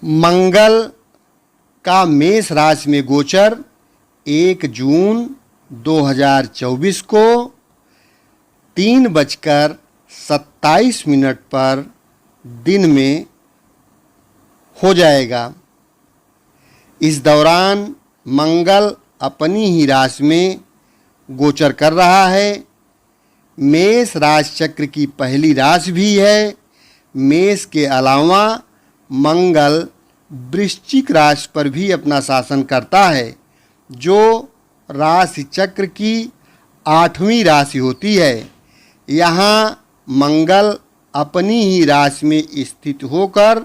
मंगल का मेष राशि में गोचर 1 जून 2024 को 3:27 पर दिन में हो जाएगा। इस दौरान मंगल अपनी ही राशि में गोचर कर रहा है। मेष राशि चक्र की पहली राशि भी है। मेष के अलावा मंगल वृश्चिक राशि पर भी अपना शासन करता है, जो राशि चक्र की 8वीं राशि होती है। यहाँ मंगल अपनी ही राशि में स्थित होकर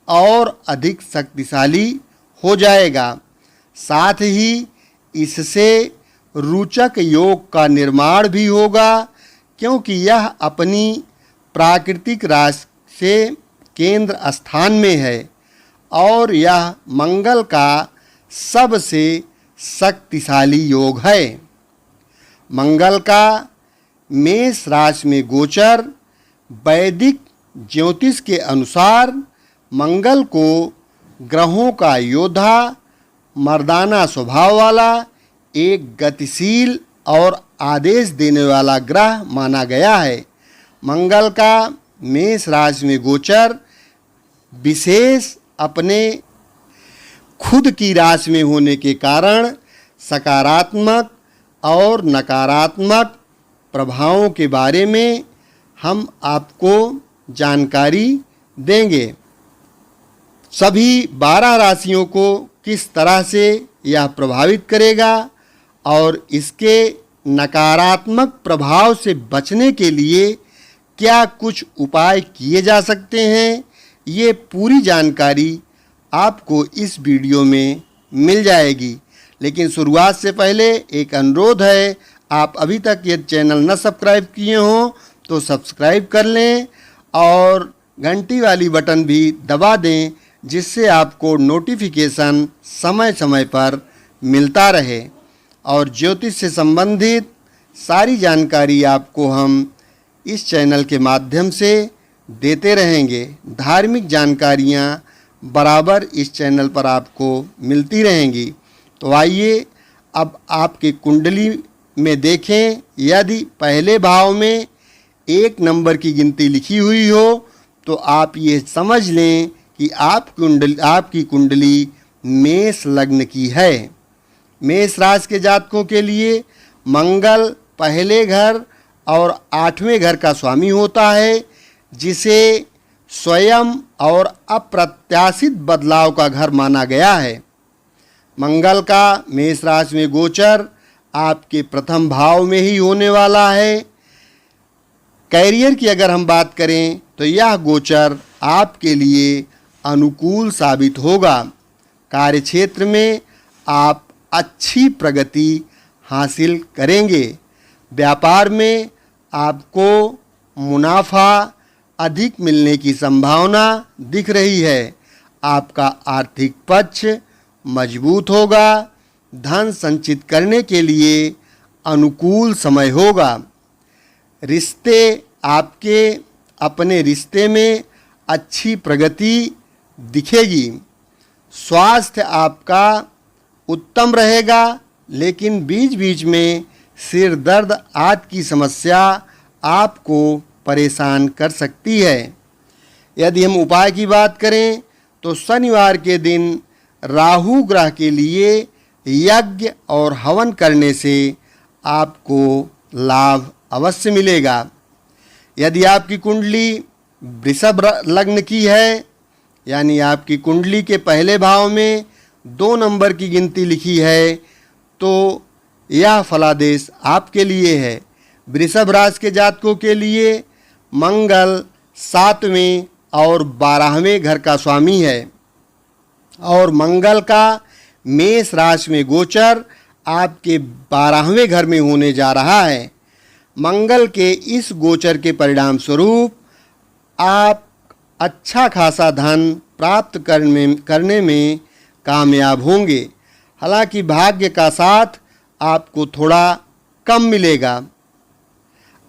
और अधिक शक्तिशाली हो जाएगा। साथ ही इससे रोचक योग का निर्माण भी होगा, क्योंकि यह अपनी प्राकृतिक राशि से केंद्र स्थान में है और यह मंगल का सबसे शक्तिशाली योग है। मंगल का मेष राशि में गोचर वैदिक ज्योतिष के अनुसार मंगल को ग्रहों का योद्धा, मर्दाना स्वभाव वाला, एक गतिशील और आदेश देने वाला ग्रह माना गया है। मंगल का मेष राशि में गोचर विशेष अपने खुद की राशि में होने के कारण सकारात्मक और नकारात्मक प्रभावों के बारे में हम आपको जानकारी देंगे। सभी 12 राशियों को किस तरह से यह प्रभावित करेगा और इसके नकारात्मक प्रभाव से बचने के लिए क्या कुछ उपाय किए जा सकते हैं, ये पूरी जानकारी आपको इस वीडियो में मिल जाएगी। लेकिन शुरुआत से पहले एक अनुरोध है, आप अभी तक ये चैनल न सब्सक्राइब किए हों तो सब्सक्राइब कर लें और घंटी वाली बटन भी दबा दें, जिससे आपको नोटिफिकेशन समय समय पर मिलता रहे और ज्योतिष से संबंधित सारी जानकारी आपको हम इस चैनल के माध्यम से देते रहेंगे। धार्मिक जानकारियाँ बराबर इस चैनल पर आपको मिलती रहेंगी। तो आइए अब आपके कुंडली में देखें। यदि पहले भाव में 1 नंबर की गिनती लिखी हुई हो तो आप ये समझ लें कि आपकी कुंडली मेष लग्न की है। मेष राशि के जातकों के लिए मंगल पहले घर और 8वें घर का स्वामी होता है, जिसे स्वयं और अप्रत्याशित बदलाव का घर माना गया है। मंगल का मेष राशि में गोचर आपके प्रथम भाव में ही होने वाला है। कैरियर की अगर हम बात करें तो यह गोचर आपके लिए अनुकूल साबित होगा। कार्यक्षेत्र में आप अच्छी प्रगति हासिल करेंगे। व्यापार में आपको मुनाफा अधिक मिलने की संभावना दिख रही है। आपका आर्थिक पक्ष मजबूत होगा। धन संचित करने के लिए अनुकूल समय होगा। रिश्ते आपके अपने रिश्ते में अच्छी प्रगति दिखेगी। स्वास्थ्य आपका उत्तम रहेगा, लेकिन बीच बीच में सिर दर्द आदि की समस्या आपको परेशान कर सकती है। यदि हम उपाय की बात करें तो शनिवार के दिन राहु ग्रह के लिए यज्ञ और हवन करने से आपको लाभ अवश्य मिलेगा। यदि आपकी कुंडली वृषभ लग्न की है, यानी आपकी कुंडली के पहले भाव में 2 नंबर की गिनती लिखी है, तो यह फलादेश आपके लिए है। वृषभ राशि के जातकों के लिए मंगल 7वें और 12वें घर का स्वामी है और मंगल का मेष राशि में गोचर आपके 12वें घर में होने जा रहा है। मंगल के इस गोचर के परिणाम स्वरूप आप अच्छा खासा धन प्राप्त करने में कामयाब होंगे। हालांकि भाग्य का साथ आपको थोड़ा कम मिलेगा।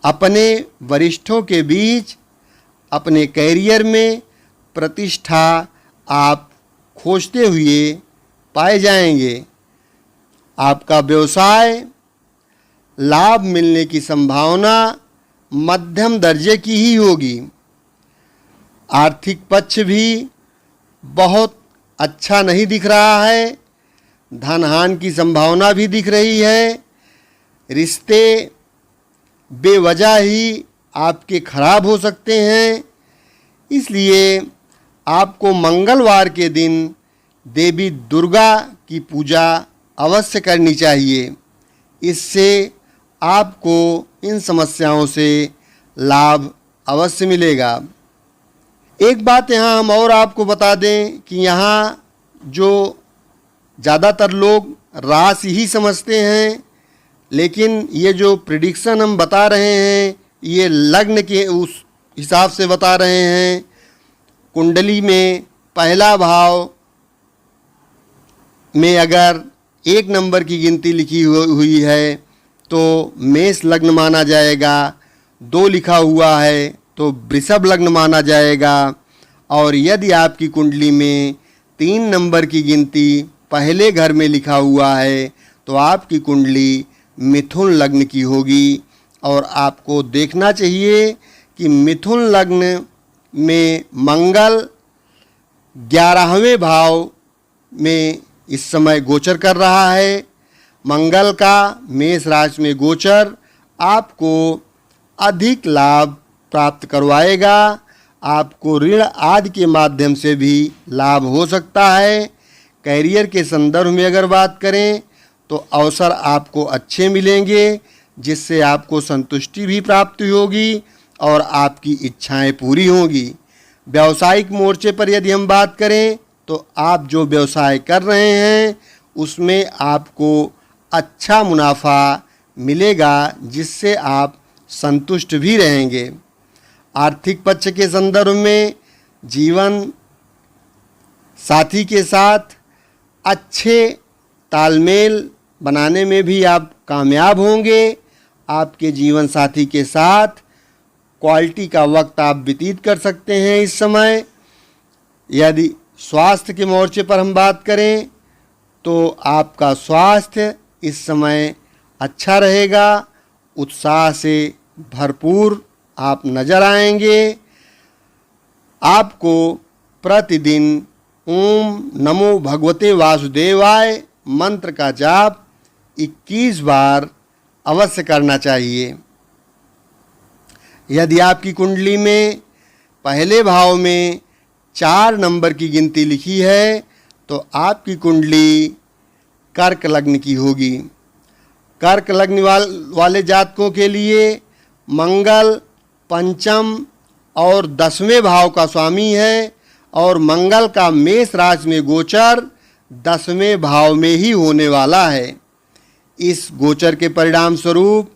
अपने वरिष्ठों के बीच अपने कैरियर में प्रतिष्ठा आप खोजते हुए पाए जाएंगे। आपका व्यवसाय लाभ मिलने की संभावना मध्यम दर्जे की ही होगी। आर्थिक पक्ष भी बहुत अच्छा नहीं दिख रहा है। धनहानि की संभावना भी दिख रही है। रिश्ते बेवजह ही आपके खराब हो सकते हैं। इसलिए आपको मंगलवार के दिन देवी दुर्गा की पूजा अवश्य करनी चाहिए। इससे आपको इन समस्याओं से लाभ अवश्य मिलेगा। एक बात यहाँ हम और आपको बता दें कि यहाँ जो ज़्यादातर लोग राशि ही समझते हैं, लेकिन ये जो प्रिडिक्शन हम बता रहे हैं ये लग्न के उस हिसाब से बता रहे हैं। कुंडली में पहला भाव में अगर 1 नंबर की गिनती लिखी हुई है तो मेष लग्न माना जाएगा। 2 लिखा हुआ है तो वृषभ लग्न माना जाएगा। और यदि आपकी कुंडली में 3 नंबर की गिनती पहले घर में लिखा हुआ है तो आपकी कुंडली मिथुन लग्न की होगी। और आपको देखना चाहिए कि मिथुन लग्न में मंगल 11वें भाव में इस समय गोचर कर रहा है। मंगल का मेष राशि में गोचर आपको अधिक लाभ प्राप्त करवाएगा। आपको ऋण आदि के माध्यम से भी लाभ हो सकता है। कैरियर के संदर्भ में अगर बात करें तो अवसर आपको अच्छे मिलेंगे, जिससे आपको संतुष्टि भी प्राप्त होगी और आपकी इच्छाएं पूरी होंगी। व्यावसायिक मोर्चे पर यदि हम बात करें तो आप जो व्यवसाय कर रहे हैं उसमें आपको अच्छा मुनाफा मिलेगा, जिससे आप संतुष्ट भी रहेंगे। आर्थिक पक्ष के संदर्भ में जीवन साथी के साथ अच्छे तालमेल बनाने में भी आप कामयाब होंगे। आपके जीवन साथी के साथ क्वालिटी का वक्त आप व्यतीत कर सकते हैं इस समय। यदि स्वास्थ्य के मोर्चे पर हम बात करें तो आपका स्वास्थ्य इस समय अच्छा रहेगा। उत्साह से भरपूर आप नजर आएंगे। आपको प्रतिदिन ओम नमो भगवते वासुदेवाय मंत्र का जाप 21 बार अवश्य करना चाहिए। यदि आपकी कुंडली में पहले भाव में 4 नंबर की गिनती लिखी है तो आपकी कुंडली कर्क लग्न की होगी। कर्क लग्न वाले जातकों के लिए मंगल पंचम और 10वें भाव का स्वामी है और मंगल का मेष राशि में गोचर 10वें भाव में ही होने वाला है। इस गोचर के परिणाम स्वरूप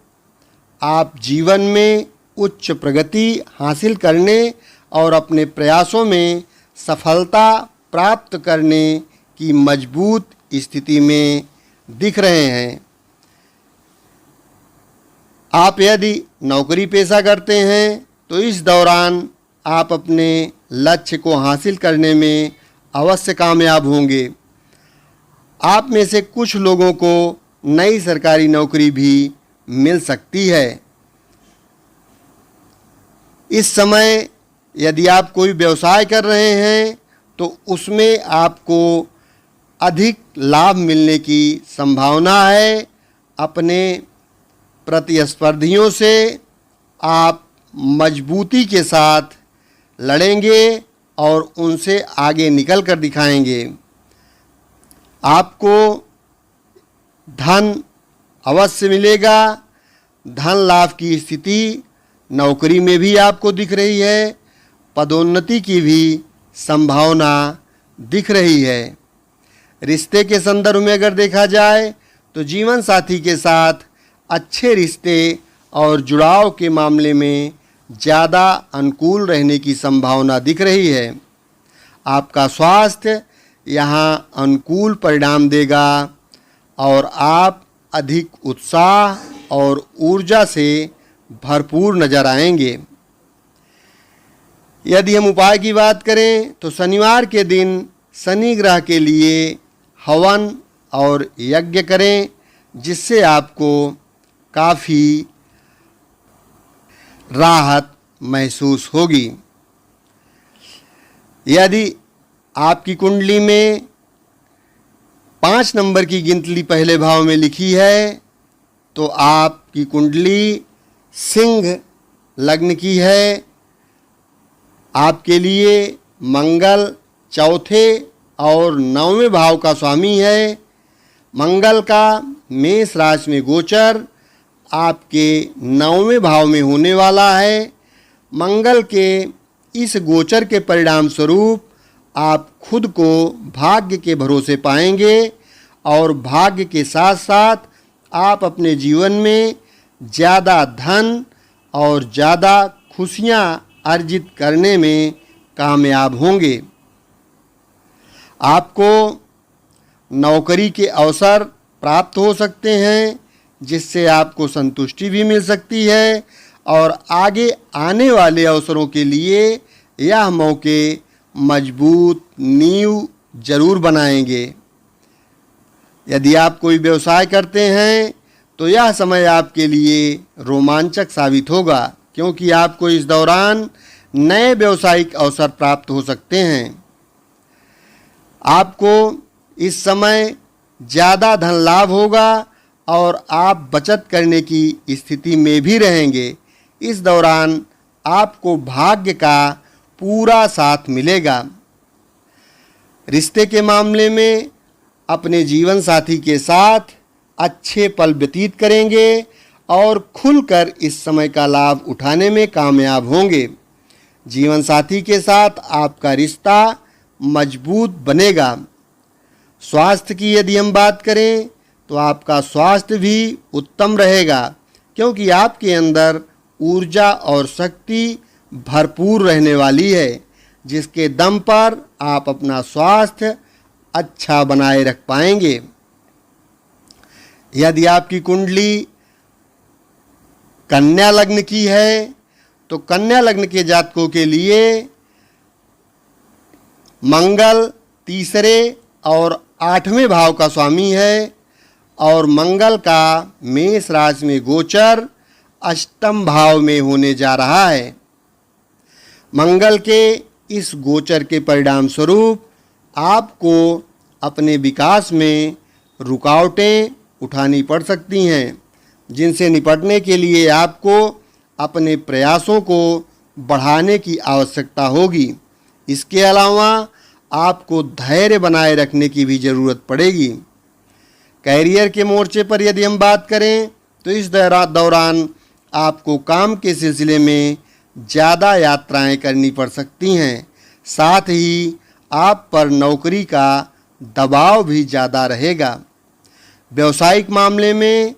आप जीवन में उच्च प्रगति हासिल करने और अपने प्रयासों में सफलता प्राप्त करने की मजबूत स्थिति में दिख रहे हैं। आप यदि नौकरी पेशा करते हैं तो इस दौरान आप अपने लक्ष्य को हासिल करने में अवश्य कामयाब होंगे। आप में से कुछ लोगों को नई सरकारी नौकरी भी मिल सकती है। इस समय यदि आप कोई व्यवसाय कर रहे हैं तो उसमें आपको अधिक लाभ मिलने की संभावना है। अपने प्रतिस्पर्धियों से आप मजबूती के साथ लड़ेंगे और उनसे आगे निकल कर दिखाएंगे। आपको धन अवश्य मिलेगा। धन लाभ की स्थिति नौकरी में भी आपको दिख रही है। पदोन्नति की भी संभावना दिख रही है। रिश्ते के संदर्भ में अगर देखा जाए तो जीवन साथी के साथ अच्छे रिश्ते और जुड़ाव के मामले में ज़्यादा अनुकूल रहने की संभावना दिख रही है। आपका स्वास्थ्य यहाँ अनुकूल परिणाम देगा और आप अधिक उत्साह और ऊर्जा से भरपूर नजर आएंगे। यदि हम उपाय की बात करें तो शनिवार के दिन शनि ग्रह के लिए हवन और यज्ञ करें, जिससे आपको काफ़ी राहत महसूस होगी। यदि आपकी कुंडली में 5 नंबर की गिनती पहले भाव में लिखी है तो आपकी कुंडली सिंह लग्न की है। आपके लिए मंगल चौथे और 9वें भाव का स्वामी है। मंगल का मेष राशि में गोचर आपके 9वें भाव में होने वाला है। मंगल के इस गोचर के परिणाम स्वरूप आप खुद को भाग्य के भरोसे पाएंगे और भाग्य के साथ साथ आप अपने जीवन में ज़्यादा धन और ज़्यादा खुशियाँ अर्जित करने में कामयाब होंगे। आपको नौकरी के अवसर प्राप्त हो सकते हैं, जिससे आपको संतुष्टि भी मिल सकती है और आगे आने वाले अवसरों के लिए यह मौके मजबूत नींव जरूर बनाएंगे। यदि आप कोई व्यवसाय करते हैं तो यह समय आपके लिए रोमांचक साबित होगा, क्योंकि आपको इस दौरान नए व्यावसायिक अवसर प्राप्त हो सकते हैं। आपको इस समय ज़्यादा धन लाभ होगा और आप बचत करने की स्थिति में भी रहेंगे। इस दौरान आपको भाग्य का पूरा साथ मिलेगा। रिश्ते के मामले में अपने जीवन साथी के साथ अच्छे पल व्यतीत करेंगे और खुलकर इस समय का लाभ उठाने में कामयाब होंगे। जीवन साथी के साथ आपका रिश्ता मजबूत बनेगा। स्वास्थ्य की यदि हम बात करें तो आपका स्वास्थ्य भी उत्तम रहेगा, क्योंकि आपके अंदर ऊर्जा और शक्ति भरपूर रहने वाली है, जिसके दम पर आप अपना स्वास्थ्य अच्छा बनाए रख पाएंगे। यदि आपकी कुंडली कन्या लग्न की है तो कन्या लग्न के जातकों के लिए मंगल तीसरे और 8वें भाव का स्वामी है और मंगल का मेष राशि में गोचर अष्टम भाव में होने जा रहा है। मंगल के इस गोचर के परिणाम स्वरूप आपको अपने विकास में रुकावटें उठानी पड़ सकती हैं, जिनसे निपटने के लिए आपको अपने प्रयासों को बढ़ाने की आवश्यकता होगी। इसके अलावा आपको धैर्य बनाए रखने की भी ज़रूरत पड़ेगी। कैरियर के मोर्चे पर यदि हम बात करें तो इस दौरान आपको काम के सिलसिले में ज़्यादा यात्राएं करनी पड़ सकती हैं। साथ ही आप पर नौकरी का दबाव भी ज़्यादा रहेगा। व्यवसायिक मामले में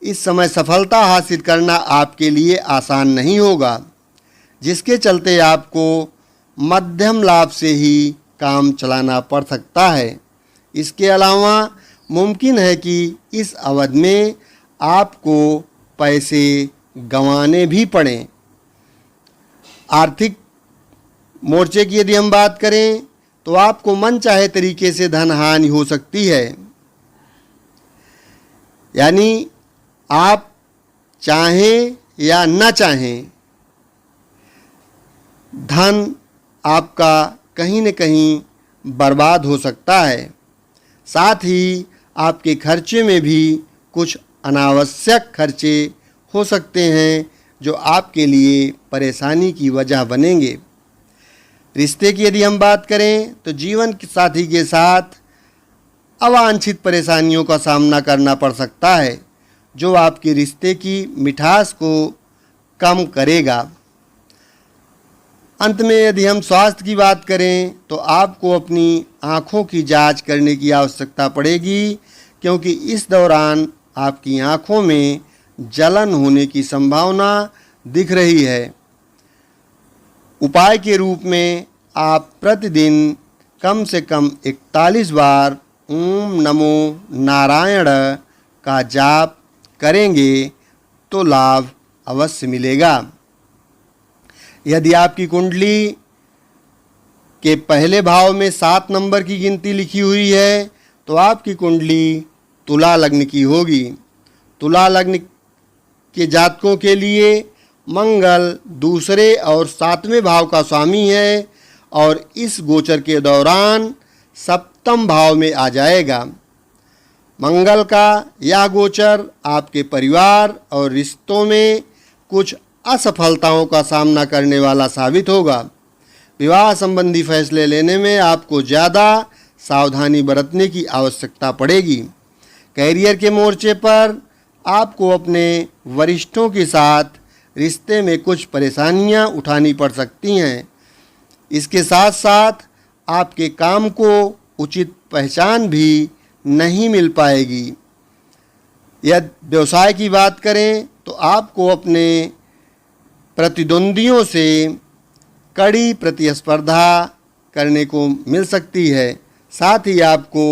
इस समय सफलता हासिल करना आपके लिए आसान नहीं होगा, जिसके चलते आपको मध्यम लाभ से ही काम चलाना पड़ सकता है। इसके अलावा मुमकिन है कि इस अवधि में आपको पैसे गंवाने भी पड़ें। आर्थिक मोर्चे की यदि हम बात करें तो आपको मनचाहे तरीके से धन हानि हो सकती है, यानी आप चाहें या न चाहें धन आपका कहीं न कहीं बर्बाद हो सकता है। साथ ही आपके खर्चे में भी कुछ अनावश्यक खर्चे हो सकते हैं जो आपके लिए परेशानी की वजह बनेंगे। रिश्ते की यदि हम बात करें तो जीवन साथी के साथ अवांछित परेशानियों का सामना करना पड़ सकता है, जो आपके रिश्ते की मिठास को कम करेगा। अंत में यदि हम स्वास्थ्य की बात करें तो आपको अपनी आँखों की जांच करने की आवश्यकता पड़ेगी, क्योंकि इस दौरान आपकी आँखों में जलन होने की संभावना दिख रही है। उपाय के रूप में आप प्रतिदिन कम से कम 41 बार ओम नमो नारायण का जाप करेंगे तो लाभ अवश्य मिलेगा। यदि आपकी कुंडली आपके पहले भाव में 7 नंबर की गिनती लिखी हुई है तो आपकी कुंडली तुला लग्न की होगी। तुला लग्न के जातकों के लिए मंगल दूसरे और 7वें भाव का स्वामी है और इस गोचर के दौरान 7वें भाव में आ जाएगा। मंगल का यह गोचर आपके परिवार और रिश्तों में कुछ असफलताओं का सामना करने वाला साबित होगा। विवाह संबंधी फैसले लेने में आपको ज़्यादा सावधानी बरतने की आवश्यकता पड़ेगी। कैरियर के मोर्चे पर आपको अपने वरिष्ठों के साथ रिश्ते में कुछ परेशानियां उठानी पड़ सकती हैं। इसके साथ साथ आपके काम को उचित पहचान भी नहीं मिल पाएगी। यदि व्यवसाय की बात करें तो आपको अपने प्रतिद्वंदियों से कड़ी प्रतिस्पर्धा करने को मिल सकती है। साथ ही आपको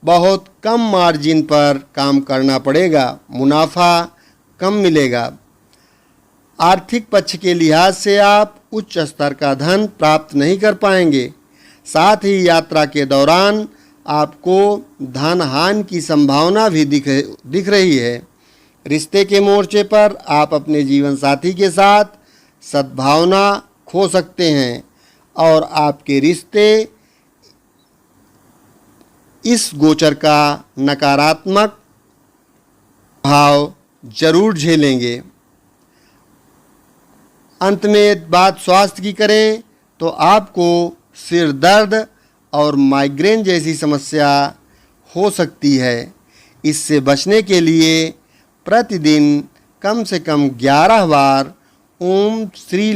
बहुत कम मार्जिन पर काम करना पड़ेगा, मुनाफा कम मिलेगा। आर्थिक पक्ष के लिहाज से आप उच्च स्तर का धन प्राप्त नहीं कर पाएंगे। साथ ही यात्रा के दौरान आपको धन हानि की संभावना भी दिख रही है। रिश्ते के मोर्चे पर आप अपने जीवन साथी के साथ सद्भावना खो सकते हैं और आपके रिश्ते इस गोचर का नकारात्मक भाव जरूर झेलेंगे। अंत में बात स्वास्थ्य की करें तो आपको सिर दर्द और माइग्रेन जैसी समस्या हो सकती है। इससे बचने के लिए प्रतिदिन कम से कम 11 बार ओम श्री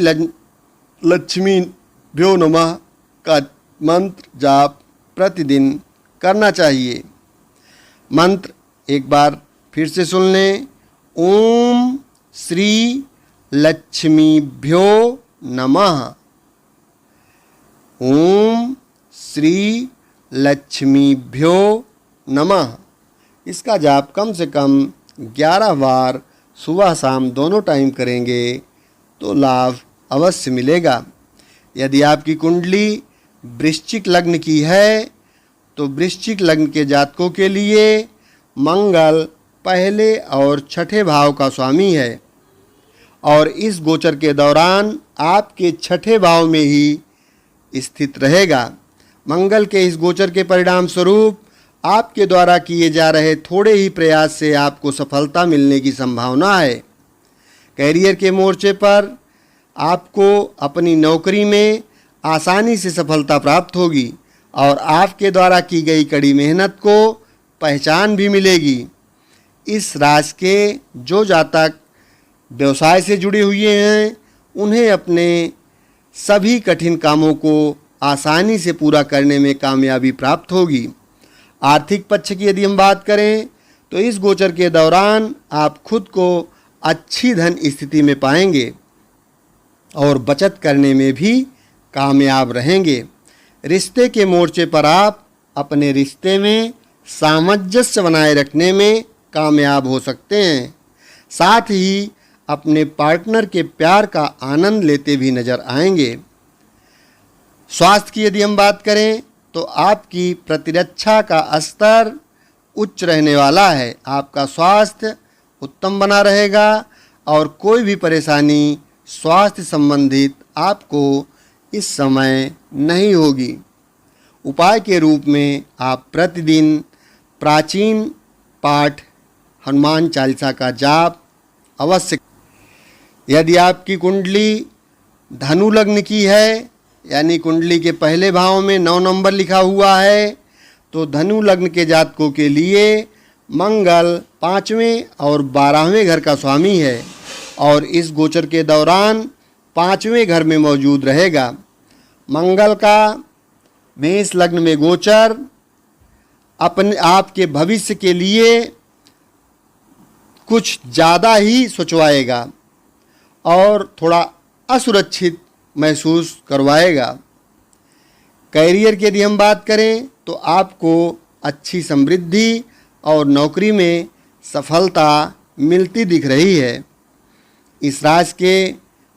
लक्ष्मीभ्यो नमः का मंत्र जाप प्रतिदिन करना चाहिए। मंत्र एक बार फिर से सुन लें। ओम श्री लक्ष्मीभ्यो नमः। ओम श्री लक्ष्मीभ्यो नमः। इसका जाप कम से कम 11 बार सुबह शाम दोनों टाइम करेंगे तो लाभ अवश्य मिलेगा। यदि आपकी कुंडली वृश्चिक लग्न की है तो वृश्चिक लग्न के जातकों के लिए मंगल पहले और छठे भाव का स्वामी है और इस गोचर के दौरान आपके छठे भाव में ही स्थित रहेगा। मंगल के इस गोचर के परिणाम स्वरूप आपके द्वारा किए जा रहे थोड़े ही प्रयास से आपको सफलता मिलने की संभावना है। कैरियर के मोर्चे पर आपको अपनी नौकरी में आसानी से सफलता प्राप्त होगी और आपके द्वारा की गई कड़ी मेहनत को पहचान भी मिलेगी। इस राशि के जो जातक व्यवसाय से जुड़े हुए हैं उन्हें अपने सभी कठिन कामों को आसानी से पूरा करने में कामयाबी प्राप्त होगी। आर्थिक पक्ष की यदि हम बात करें तो इस गोचर के दौरान आप खुद को अच्छी धन स्थिति में पाएंगे और बचत करने में भी कामयाब रहेंगे। रिश्ते के मोर्चे पर आप अपने रिश्ते में सामंजस्य बनाए रखने में कामयाब हो सकते हैं। साथ ही अपने पार्टनर के प्यार का आनंद लेते भी नजर आएंगे। स्वास्थ्य की यदि हम बात करें तो आपकी प्रतिरक्षा का स्तर उच्च रहने वाला है। आपका स्वास्थ्य उत्तम बना रहेगा और कोई भी परेशानी स्वास्थ्य संबंधित आपको इस समय नहीं होगी। उपाय के रूप में आप प्रतिदिन प्राचीन पाठ हनुमान चालीसा का जाप अवश्य। यदि आपकी कुंडली धनु लग्न की है यानी कुंडली के पहले भाव में 9 नंबर लिखा हुआ है तो धनु लग्न के जातकों के लिए मंगल 5वें और 12वें घर का स्वामी है और इस गोचर के दौरान 5वें घर में मौजूद रहेगा। मंगल का मेष लग्न में गोचर अपने आपके भविष्य के लिए कुछ ज़्यादा ही सोचवाएगा और थोड़ा असुरक्षित महसूस करवाएगा। कैरियर की यदि हम बात करें तो आपको अच्छी समृद्धि और नौकरी में सफलता मिलती दिख रही है। इस राशि के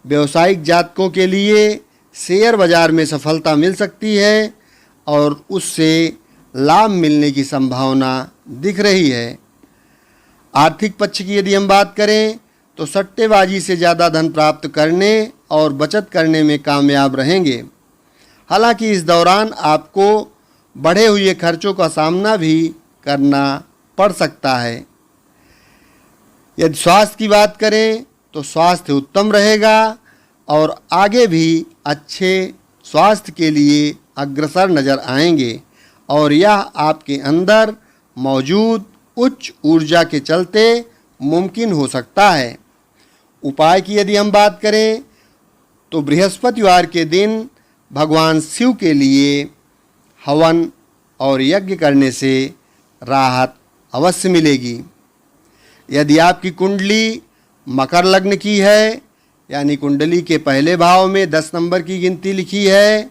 व्यवसायिक जातकों के लिए शेयर बाज़ार में सफलता मिल सकती है और उससे लाभ मिलने की संभावना दिख रही है। आर्थिक पक्ष की यदि हम बात करें तो सट्टेबाजी से ज़्यादा धन प्राप्त करने और बचत करने में कामयाब रहेंगे। हालांकि इस दौरान आपको बढ़े हुए खर्चों का सामना भी करना पड़ सकता है। यदि स्वास्थ्य की बात करें तो स्वास्थ्य उत्तम रहेगा और आगे भी अच्छे स्वास्थ्य के लिए अग्रसर नज़र आएंगे और यह आपके अंदर मौजूद उच्च ऊर्जा के चलते मुमकिन हो सकता है। उपाय की यदि हम बात करें तो बृहस्पतिवार के दिन भगवान शिव के लिए हवन और यज्ञ करने से राहत अवश्य मिलेगी। यदि आपकी कुंडली मकर लग्न की है, यानी कुंडली के पहले भाव में 10 नंबर की गिनती लिखी है,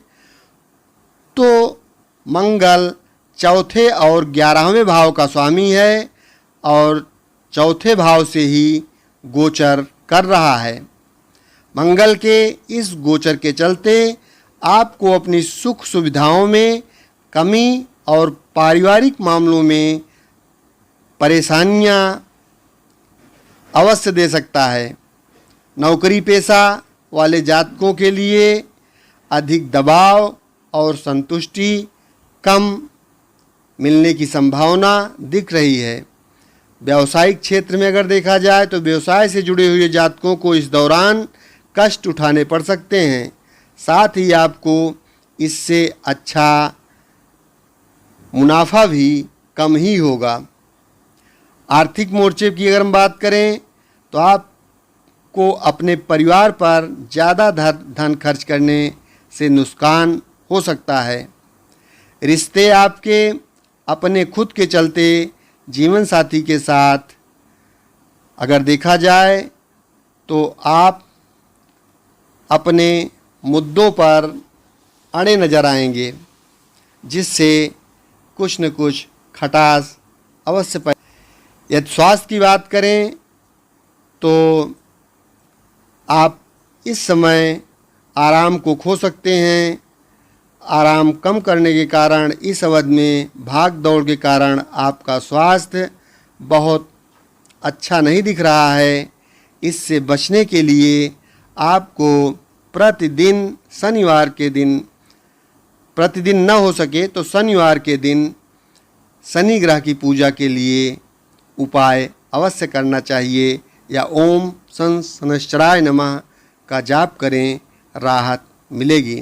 तो मंगल चौथे और 11वें भाव का स्वामी है और चौथे भाव से ही गोचर कर रहा है। मंगल के इस गोचर के चलते आपको अपनी सुख सुविधाओं में कमी और पारिवारिक मामलों में परेशानियां अवश्य दे सकता है। नौकरी पेशा वाले जातकों के लिए अधिक दबाव और संतुष्टि कम मिलने की संभावना दिख रही है। व्यावसायिक क्षेत्र में अगर देखा जाए तो व्यवसाय से जुड़े हुए जातकों को इस दौरान कष्ट उठाने पड़ सकते हैं। साथ ही आपको इससे अच्छा मुनाफा भी कम ही होगा। आर्थिक मोर्चे की अगर हम बात करें तो आपको अपने परिवार पर ज़्यादा धन खर्च करने से नुकसान हो सकता है। रिश्ते आपके अपने खुद के चलते जीवन साथी के साथ अगर देखा जाए तो आप अपने मुद्दों पर अड़े नज़र आएंगे, जिससे कुछ न कुछ खटास अवश्य पाए। यदि स्वास्थ्य की बात करें तो आप इस समय आराम को खो सकते हैं। आराम कम करने के कारण इस अवधि में भाग दौड़ के कारण आपका स्वास्थ्य बहुत अच्छा नहीं दिख रहा है। इससे बचने के लिए आपको प्रतिदिन शनिवार के दिन, प्रतिदिन न हो सके तो शनिवार के दिन शनि ग्रह की पूजा के लिए उपाय अवश्य करना चाहिए या ओम शनैश्चराय नमः का जाप करें, राहत मिलेगी।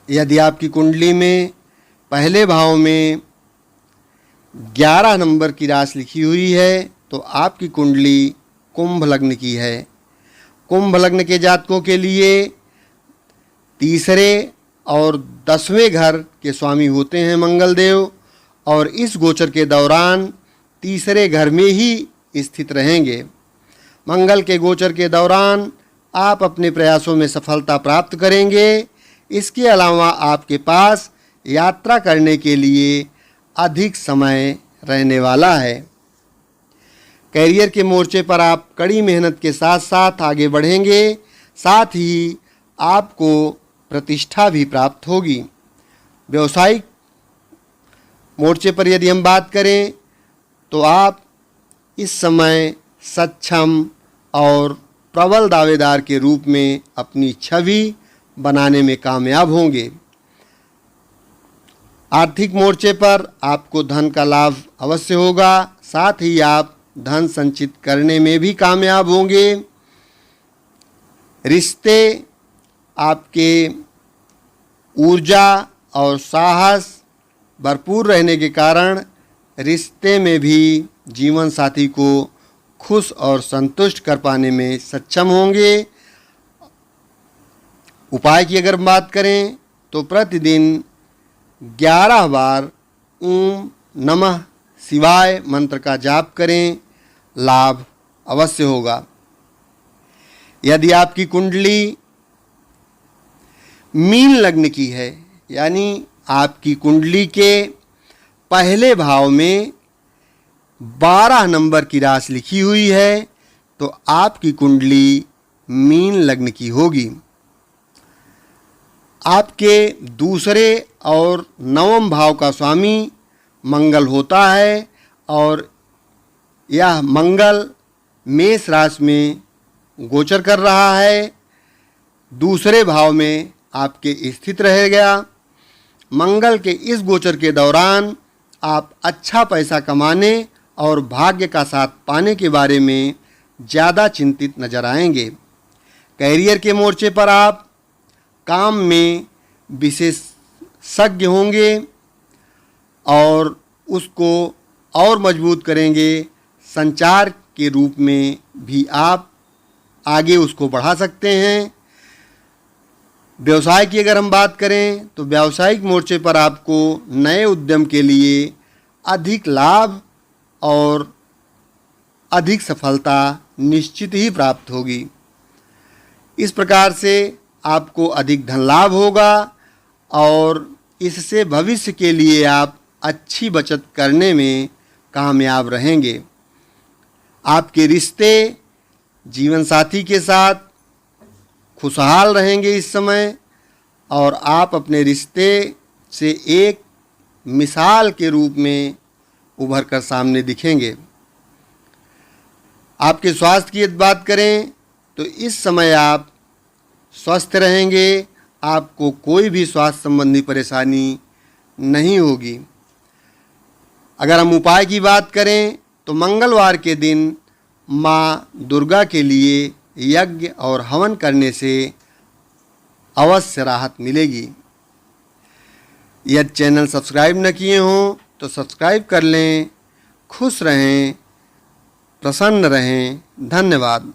यदि आपकी कुंडली में पहले भाव में 11 नंबर की राशि लिखी हुई है तो आपकी कुंडली कुंभ लग्न की है। कुंभ लग्न के जातकों के लिए तीसरे और 10वें घर के स्वामी होते हैं मंगल देव, और इस गोचर के दौरान तीसरे घर में ही स्थित रहेंगे। मंगल के गोचर के दौरान आप अपने प्रयासों में सफलता प्राप्त करेंगे। इसके अलावा आपके पास यात्रा करने के लिए अधिक समय रहने वाला है। कैरियर के मोर्चे पर आप कड़ी मेहनत के साथ साथ आगे बढ़ेंगे, साथ ही आपको प्रतिष्ठा भी प्राप्त होगी। व्यवसायिक मोर्चे पर यदि हम बात करें तो आप इस समय सक्षम और प्रबल दावेदार के रूप में अपनी छवि बनाने में कामयाब होंगे। आर्थिक मोर्चे पर आपको धन का लाभ अवश्य होगा, साथ ही आप धन संचित करने में भी कामयाब होंगे। रिश्ते आपके ऊर्जा और साहस भरपूर रहने के कारण रिश्ते में भी जीवन साथी को खुश और संतुष्ट कर पाने में सक्षम होंगे। उपाय की अगर बात करें तो प्रतिदिन 11 बार ओम नमः शिवाय मंत्र का जाप करें, लाभ अवश्य होगा। यदि आपकी कुंडली मीन लग्न की है, यानी आपकी कुंडली के पहले भाव में 12 नंबर की राशि लिखी हुई है तो आपकी कुंडली मीन लग्न की होगी। आपके दूसरे और नवम भाव का स्वामी मंगल होता है और यह मंगल मेष राशि में गोचर कर रहा है। दूसरे भाव में आपके स्थित रहेगा। मंगल के इस गोचर के दौरान आप अच्छा पैसा कमाने और भाग्य का साथ पाने के बारे में ज़्यादा चिंतित नजर आएंगे। कैरियर के मोर्चे पर आप काम में विशेषज्ञ होंगे और उसको और मजबूत करेंगे। संचार के रूप में भी आप आगे उसको बढ़ा सकते हैं। व्यवसाय की अगर हम बात करें तो व्यावसायिक मोर्चे पर आपको नए उद्यम के लिए अधिक लाभ और अधिक सफलता निश्चित ही प्राप्त होगी। इस प्रकार से आपको अधिक धन लाभ होगा और इससे भविष्य के लिए आप अच्छी बचत करने में कामयाब रहेंगे। आपके रिश्ते जीवन साथी के साथ खुशहाल रहेंगे इस समय और आप अपने रिश्ते से एक मिसाल के रूप में उभर कर सामने दिखेंगे। आपके स्वास्थ्य की बात करें तो इस समय आप स्वस्थ रहेंगे। आपको कोई भी स्वास्थ्य संबंधी परेशानी नहीं होगी। अगर हम उपाय की बात करें तो मंगलवार के दिन माँ दुर्गा के लिए यज्ञ और हवन करने से अवश्य राहत मिलेगी। यदि चैनल सब्सक्राइब न किए हों तो सब्सक्राइब कर लें। खुश रहें, प्रसन्न रहें। धन्यवाद।